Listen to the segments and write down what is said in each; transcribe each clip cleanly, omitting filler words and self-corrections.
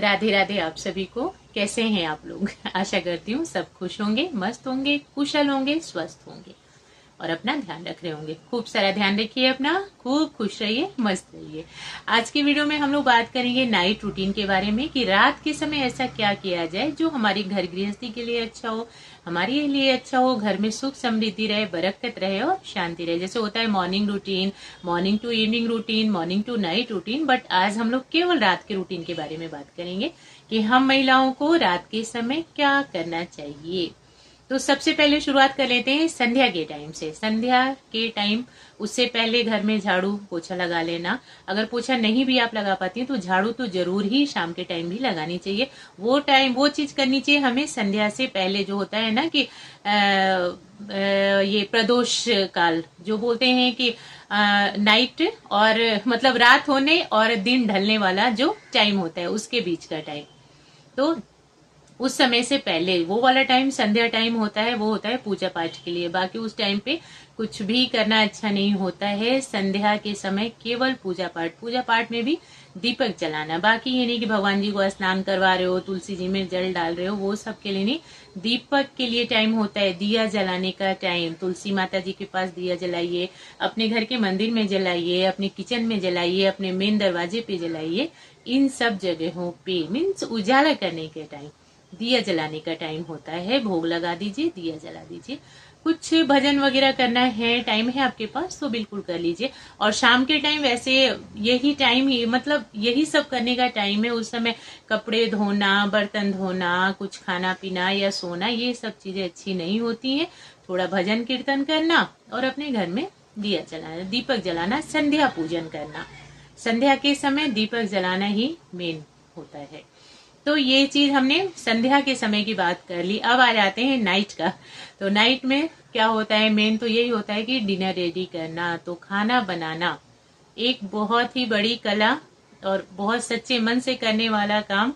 राधे राधे आप सभी को। कैसे हैं आप लोग? आशा करती हूँ सब खुश होंगे, मस्त होंगे, कुशल होंगे, स्वस्थ होंगे और अपना ध्यान रख रहे होंगे। खूब सारा ध्यान रखिए अपना, खूब खुश रहिए, मस्त रहिए। आज की वीडियो में हम लोग बात करेंगे नाइट रूटीन के बारे में कि रात के समय ऐसा क्या किया जाए जो हमारी घर गृहस्थी के लिए अच्छा हो, हमारे लिए अच्छा हो, घर में सुख समृद्धि रहे, बरकत रहे और शांति रहे। जैसे होता है morning routine, morning to evening routine, morning to night routine, but आज हम लोग केवल रात के रूटीन के बारे में बात करेंगे कि हम महिलाओं को रात के समय क्या करना चाहिए। तो सबसे पहले शुरुआत कर लेते हैं संध्या के टाइम से। संध्या के टाइम उससे पहले घर में झाड़ू पोछा लगा लेना। अगर पोछा नहीं भी आप लगा पाती हैं तो झाड़ू तो जरूर ही शाम के टाइम भी लगानी चाहिए। वो टाइम वो चीज करनी चाहिए हमें संध्या से पहले, जो होता है ना कि ये प्रदोष काल जो बोलते हैं कि नाइट और मतलब रात होने और दिन ढलने वाला जो टाइम होता है उसके बीच का टाइम, तो उस समय से पहले वो वाला टाइम संध्या टाइम होता है, वो होता है पूजा पाठ के लिए। बाकी उस टाइम पे कुछ भी करना अच्छा नहीं होता है। संध्या के समय केवल पूजा पाठ में भी दीपक जलाना। बाकी ये नहीं कि भगवान जी को स्नान करवा रहे हो, तुलसी जी में जल डाल रहे हो, वो सब के लिए नहीं। दीपक के लिए टाइम होता है, दिया जलाने का टाइम। तुलसी माता जी के पास दिया जलाइए, अपने घर के मंदिर में जलाइए, अपने किचन में जलाइए, अपने मेन दरवाजे पे जलाइए। इन सब जगहों पे मीन्स उजाला करने के टाइम दिया जलाने का टाइम होता है। भोग लगा दीजिए, दिया जला दीजिए। कुछ भजन वगैरह करना है, टाइम है आपके पास तो बिल्कुल कर लीजिए। और शाम के टाइम वैसे यही टाइम ही, मतलब यही सब करने का टाइम है। उस समय कपड़े धोना, बर्तन धोना, कुछ खाना पीना या सोना, ये सब चीजें अच्छी नहीं होती हैं। थोड़ा भजन कीर्तन करना और अपने घर में दिया जलाना, दीपक जलाना, संध्या पूजन करना। संध्या के समय दीपक जलाना ही मेन होता है। तो ये चीज हमने संध्या के समय की बात कर ली। अब आ जाते हैं नाइट का। तो नाइट में क्या होता है, मेन तो यही होता है कि डिनर रेडी करना। तो खाना बनाना एक बहुत ही बड़ी कला और बहुत सच्चे मन से करने वाला काम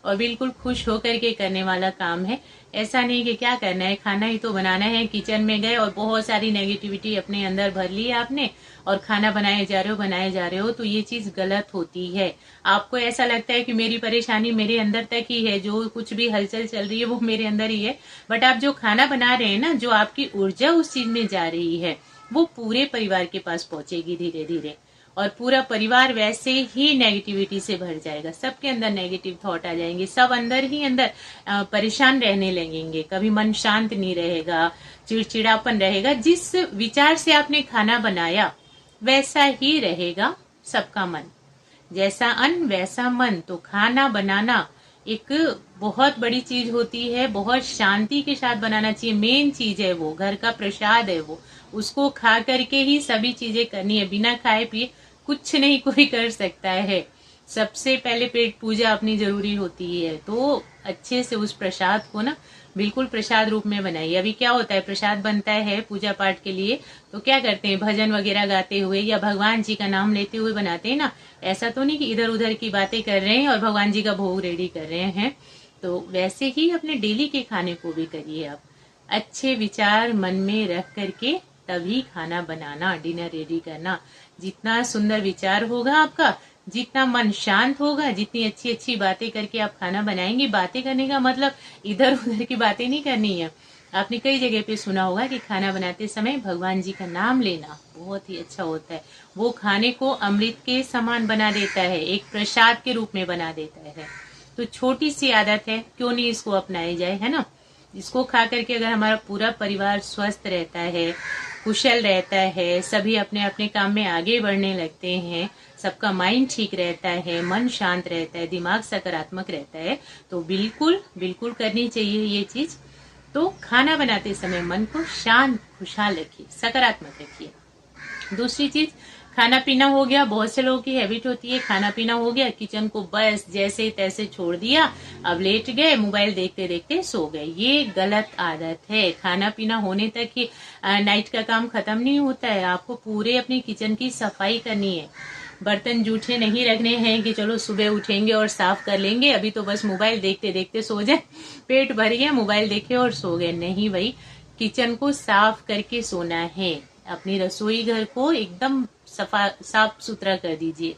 और बिल्कुल खुश होकर के करने वाला काम है। ऐसा नहीं कि क्या करना है, खाना ही तो बनाना है, किचन में गए और बहुत सारी नेगेटिविटी अपने अंदर भर ली आपने और खाना बनाए जा रहे हो, तो ये चीज गलत होती है। आपको ऐसा लगता है कि मेरी परेशानी मेरे अंदर तक ही है, जो कुछ भी हलचल चल रही है वो मेरे अंदर ही है। बट आप जो खाना बना रहे हैं ना, जो आपकी ऊर्जा उस चीज में जा रही है वो पूरे परिवार के पास पहुंचेगी धीरे धीरे, और पूरा परिवार वैसे ही नेगेटिविटी से भर जाएगा। सबके अंदर नेगेटिव थॉट आ जाएंगे, सब अंदर ही अंदर परेशान रहने लगेंगे। कभी मन शांत नहीं रहेगा, चिड़चिड़ापन रहेगा। जिस विचार से आपने खाना बनाया वैसा ही रहेगा सबका मन। जैसा अन्न वैसा मन। तो खाना बनाना एक बहुत बड़ी चीज होती है, बहुत शांति के साथ बनाना चाहिए। मेन चीज है वो, घर का प्रसाद है वो, उसको खा करके ही सभी चीजें करनी है। बिना खाए पिए कुछ नहीं कोई कर सकता है। सबसे पहले पेट पूजा अपनी जरूरी होती है। तो अच्छे से उस प्रसाद को ना बिल्कुल प्रसाद रूप में बनाइए। अभी क्या होता है, प्रसाद बनता है पूजा पाठ के लिए तो क्या करते हैं, भजन वगैरह गाते हुए या भगवान जी का नाम लेते हुए बनाते हैं ना। ऐसा तो नहीं कि इधर उधर की बातें कर रहे हैं और भगवान जी का भोग रेडी कर रहे हैं। तो वैसे ही अपने डेली के खाने को भी करिए आप। अच्छे विचार मन में रख करके तभी खाना बनाना, डिनर रेडी करना। जितना सुंदर विचार होगा आपका, जितना मन शांत होगा, जितनी अच्छी अच्छी बातें करके आप खाना बनाएंगे। बातें करने का मतलब इधर उधर की बातें नहीं करनी है। आपने कई जगह पे सुना होगा कि खाना बनाते समय भगवान जी का नाम लेना बहुत ही अच्छा होता है। वो खाने को अमृत के समान बना देता है, एक प्रसाद के रूप में बना देता है। तो छोटी सी आदत है, क्यों नहीं इसको अपनाई जाए, है ना। इसको खा करके अगर हमारा पूरा परिवार स्वस्थ रहता है, कुशल रहता है, सभी अपने अपने काम में आगे बढ़ने लगते हैं, सबका माइंड ठीक रहता है, मन शांत रहता है, दिमाग सकारात्मक रहता है, तो बिल्कुल बिल्कुल करनी चाहिए ये चीज। तो खाना बनाते समय मन को शांत खुशहाल रखिए, सकारात्मक रखिए। दूसरी चीज, खाना पीना हो गया। बहुत से लोगों की हैबिट होती है, खाना पीना हो गया, किचन को बस जैसे तैसे छोड़ दिया, अब लेट गए, मोबाइल देखते देखते सो गए। ये गलत आदत है। खाना पीना होने तक ही नाइट का काम खत्म नहीं होता है। आपको पूरे अपने किचन की सफाई करनी है। बर्तन जूठे नहीं रखने हैं कि चलो सुबह उठेंगे और साफ कर लेंगे, अभी तो बस मोबाइल देखते देखते सो जाए, पेट भर गया, मोबाइल देखे और सो गए। नहीं भाई, किचन को साफ करके सोना है। अपनी रसोई घर को एकदम साफ सुथरा कर दीजिए,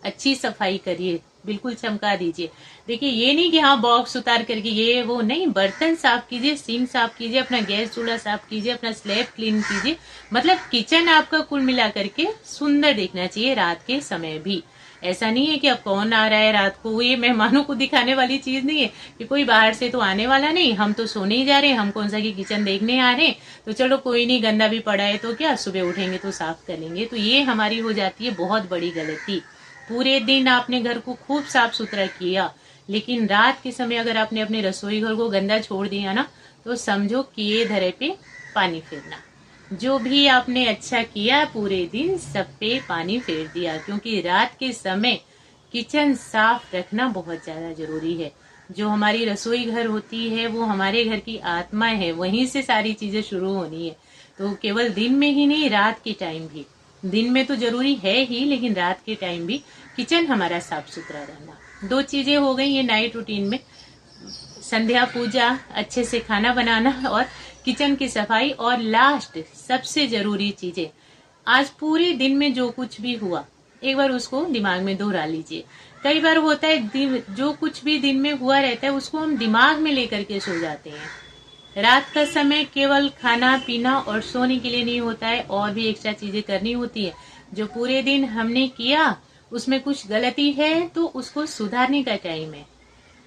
अच्छी सफाई करिए, बिल्कुल चमका दीजिए। देखिए ये नहीं कि हाँ बॉक्स उतार करके ये वो नहीं, बर्तन साफ कीजिए, सिंक साफ कीजिए, अपना गैस चूल्हा साफ कीजिए, अपना स्लैब क्लीन कीजिए। मतलब किचन आपका कुल मिला करके सुंदर दिखना चाहिए रात के समय भी। ऐसा नहीं है कि अब कौन आ रहा है रात को, ये मेहमानों को दिखाने वाली चीज नहीं है कि कोई बाहर से तो आने वाला नहीं, हम तो सोने ही जा रहे हैं, हम कौन सा की किचन देखने आ रहे हैं, तो चलो कोई नहीं, गंदा भी पड़ा है तो क्या, सुबह उठेंगे तो साफ कर लेंगे। तो ये हमारी हो जाती है बहुत बड़ी गलती। पूरे दिन आपने घर को खूब साफ सुथरा किया, लेकिन रात के समय अगर आपने अपने रसोई घर को गंदा छोड़ दिया ना, तो समझो किए धरे पे पानी फेरना। जो भी आपने अच्छा किया पूरे दिन सब पे पानी फेर दिया, क्योंकि रात के समय किचन साफ रखना बहुत ज्यादा जरूरी है। जो हमारी रसोई घर होती है वो हमारे घर की आत्मा है, वहीं से सारी चीजें शुरू होनी है। तो केवल दिन में ही नहीं, रात के टाइम भी, दिन में तो जरूरी है ही, लेकिन रात के टाइम भी किचन हमारा साफ सुथरा रहना। 2 चीजें हो गई ये नाइट रूटीन में, संध्या पूजा, अच्छे से खाना बनाना और किचन की सफाई। और लास्ट सबसे जरूरी चीजें, आज पूरे दिन में जो कुछ भी हुआ एक बार उसको दिमाग में दोहरा लीजिए। कई बार होता है जो कुछ भी दिन में हुआ रहता है उसको हम दिमाग में लेकर के सो जाते हैं। रात का समय केवल खाना पीना और सोने के लिए नहीं होता है, और भी एक्स्ट्रा चीजें करनी होती है। जो पूरे दिन हमने किया उसमें कुछ गलती है तो उसको सुधारने का टाइम है।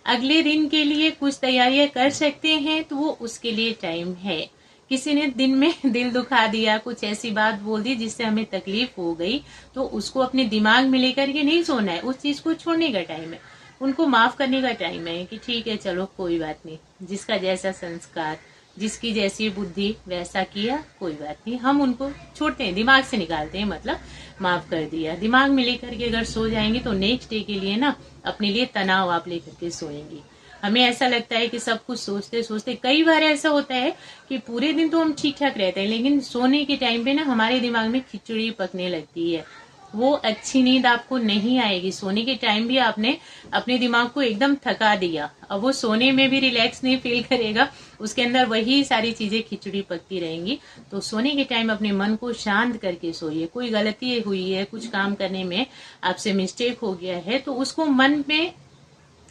अगले दिन के लिए कुछ तैयारियां कर सकते हैं तो वो उसके लिए टाइम है। किसी ने दिन में दिल दुखा दिया, कुछ ऐसी बात बोल दी जिससे हमें तकलीफ हो गई, तो उसको अपने दिमाग में लेकर के नहीं सोना है, उस चीज को छोड़ने का टाइम है, उनको माफ करने का टाइम है कि ठीक है चलो कोई बात नहीं, जिसका जैसा संस्कार, जिसकी जैसी बुद्धि वैसा किया, कोई बात नहीं, हम उनको छोड़ते हैं, दिमाग से निकालते हैं, मतलब माफ कर दिया। दिमाग में लेकर के अगर सो जाएंगे तो नेक्स्ट डे के लिए ना अपने लिए तनाव आप लेकर के सोएंगी। हमें ऐसा लगता है कि सब कुछ सोचते सोचते, कई बार ऐसा होता है कि पूरे दिन तो हम ठीक ठाक रहते हैं, लेकिन सोने के टाइम पे ना हमारे दिमाग में खिचड़ी पकने लगती है। वो अच्छी नींद आपको नहीं आएगी। सोने के टाइम भी आपने अपने दिमाग को एकदम थका दिया, अब वो सोने में भी रिलैक्स नहीं फील करेगा, उसके अंदर वही सारी चीजें खिचड़ी पकती रहेंगी। तो सोने के टाइम अपने मन को शांत करके सोइए। कोई गलती हुई है, कुछ काम करने में आपसे मिस्टेक हो गया है, तो उसको मन में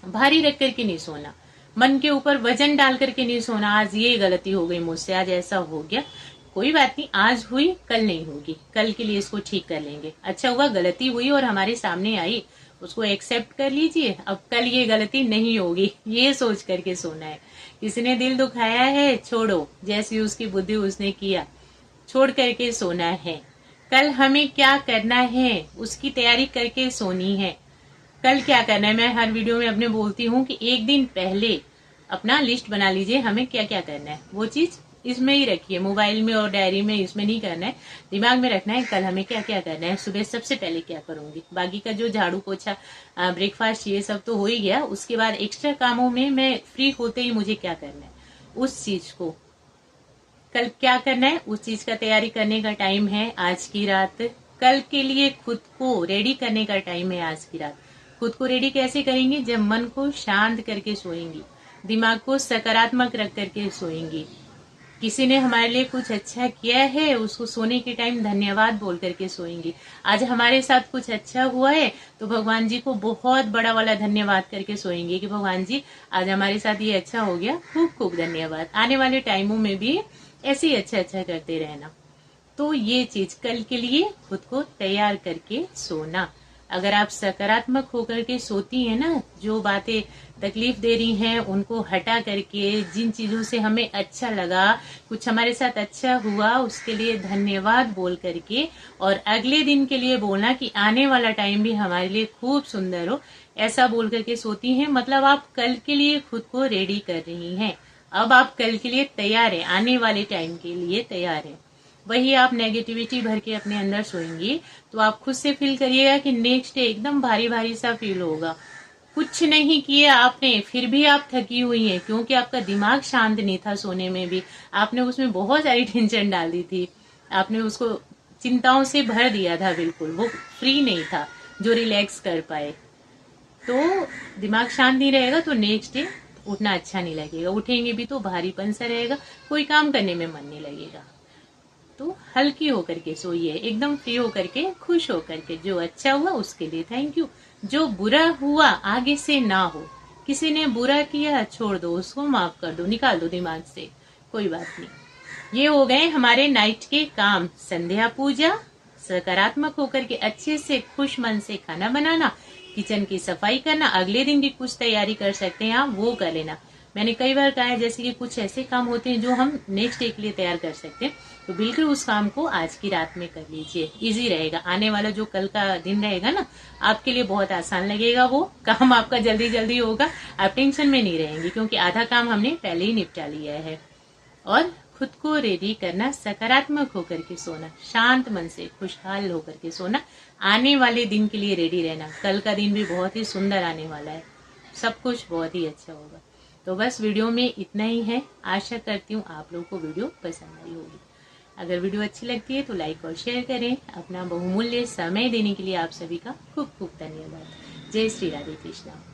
भारी रख करके नहीं सोना, मन के ऊपर वजन डाल करके नहीं सोना। आज ये गलती हो गई मुझसे, आज ऐसा हो गया, कोई बात नहीं, आज हुई कल नहीं होगी, कल के लिए इसको ठीक कर लेंगे। अच्छा हुआ गलती हुई और हमारे सामने आई, उसको एक्सेप्ट कर लीजिए, अब कल ये गलती नहीं होगी, ये सोच करके सोना है। किसी ने दिल दुखाया है, छोड़ो, जैसी उसकी बुद्धि उसने किया, छोड़ करके सोना है। कल हमें क्या करना है उसकी तैयारी करके सोनी है। कल क्या करना है, मैं हर वीडियो में अपने बोलती हूँ कि एक दिन पहले अपना लिस्ट बना लीजिए, हमें क्या क्या करना है, वो चीज इसमें ही रखिए, मोबाइल में और डायरी में इसमें नहीं करना है, दिमाग में रखना है कल हमें क्या क्या करना है, सुबह सबसे पहले क्या करूंगी। बाकी का जो झाड़ू पोछा ब्रेकफास्ट ये सब तो हो ही गया, उसके बाद एक्स्ट्रा कामों में मैं फ्री होते ही मुझे क्या करना है, उस चीज को कल क्या करना है उस चीज का तैयारी करने का टाइम है आज की रात। कल के लिए खुद को रेडी करने का टाइम है आज की रात। खुद को रेडी कैसे करेंगे, जब मन को शांत करके सोएंगी, दिमाग को सकारात्मक रख करके सोएंगी। किसी ने हमारे लिए कुछ अच्छा किया है, उसको सोने के टाइम धन्यवाद बोल करके सोएंगी। आज हमारे साथ कुछ अच्छा हुआ है तो भगवान जी को बहुत बड़ा वाला धन्यवाद करके सोएंगे कि भगवान जी आज हमारे साथ ये अच्छा हो गया, खूब खूब धन्यवाद। आने वाले टाइमों में भी ऐसे ही अच्छा अच्छा करते रहना। तो ये चीज कल के लिए खुद को तैयार करके सोना। अगर आप सकारात्मक होकर के सोती हैं ना, जो बातें तकलीफ दे रही हैं उनको हटा करके, जिन चीजों से हमें अच्छा लगा, कुछ हमारे साथ अच्छा हुआ, उसके लिए धन्यवाद बोल करके, और अगले दिन के लिए बोलना कि आने वाला टाइम भी हमारे लिए खूब सुंदर हो, ऐसा बोल करके सोती हैं, मतलब आप कल के लिए खुद को रेडी कर रही हैं। अब आप कल के लिए तैयार है, आने वाले टाइम के लिए तैयार है। वही आप नेगेटिविटी भर के अपने अंदर सोएंगी तो आप खुद से फील करिएगा कि नेक्स्ट डे एकदम भारी भारी सा फील होगा। कुछ नहीं किया आपने फिर भी आप थकी हुई हैं, क्योंकि आपका दिमाग शांत नहीं था सोने में भी, आपने उसमें बहुत सारी टेंशन डाल दी थी, आपने उसको चिंताओं से भर दिया था, बिल्कुल वो फ्री नहीं था जो रिलैक्स कर पाए। तो दिमाग शांत नहीं रहेगा तो नेक्स्ट डे उठना अच्छा नहीं लगेगा, उठेंगे भी तो भारीपन सा रहेगा, कोई काम करने में मन नहीं लगेगा। तो हल्की होकर के सोइए, एकदम फ्री होकर के, खुश होकर के, जो अच्छा हुआ उसके लिए थैंक यू, जो बुरा हुआ आगे से ना हो। किसी ने बुरा किया, छोड़ दो उसको, माफ कर दो, निकाल दो दिमाग से, कोई बात नहीं। ये हो गए हमारे नाइट के काम। संध्या पूजा, सकारात्मक होकर के अच्छे से खुश मन से खाना बनाना, किचन की सफाई करना, अगले दिन की कुछ तैयारी कर सकते हैं आप वो कर लेना। मैंने कई बार कहा है जैसे कि कुछ ऐसे काम होते हैं जो हम नेक्स्ट डे के लिए तैयार कर सकते हैं, तो बिल्कुल उस काम को आज की रात में कर लीजिए, इजी रहेगा। आने वाला जो कल का दिन रहेगा ना, आपके लिए बहुत आसान लगेगा, वो काम आपका जल्दी जल्दी होगा, आप टेंशन में नहीं रहेंगे क्योंकि आधा काम हमने पहले ही निपटा लिया है। और खुद को रेडी करना, सकारात्मक होकर के सोना, शांत मन से खुशहाल होकर के सोना, आने वाले दिन के लिए रेडी रहना। कल का दिन भी बहुत ही सुंदर आने वाला है, सब कुछ बहुत ही अच्छा होगा। तो बस वीडियो में इतना ही है। आशा करती हूँ आप लोगों को वीडियो पसंद आई होगी। अगर वीडियो अच्छी लगती है तो लाइक और शेयर करें। अपना बहुमूल्य समय देने के लिए आप सभी का खूब खूब धन्यवाद। जय श्री राधे कृष्णा।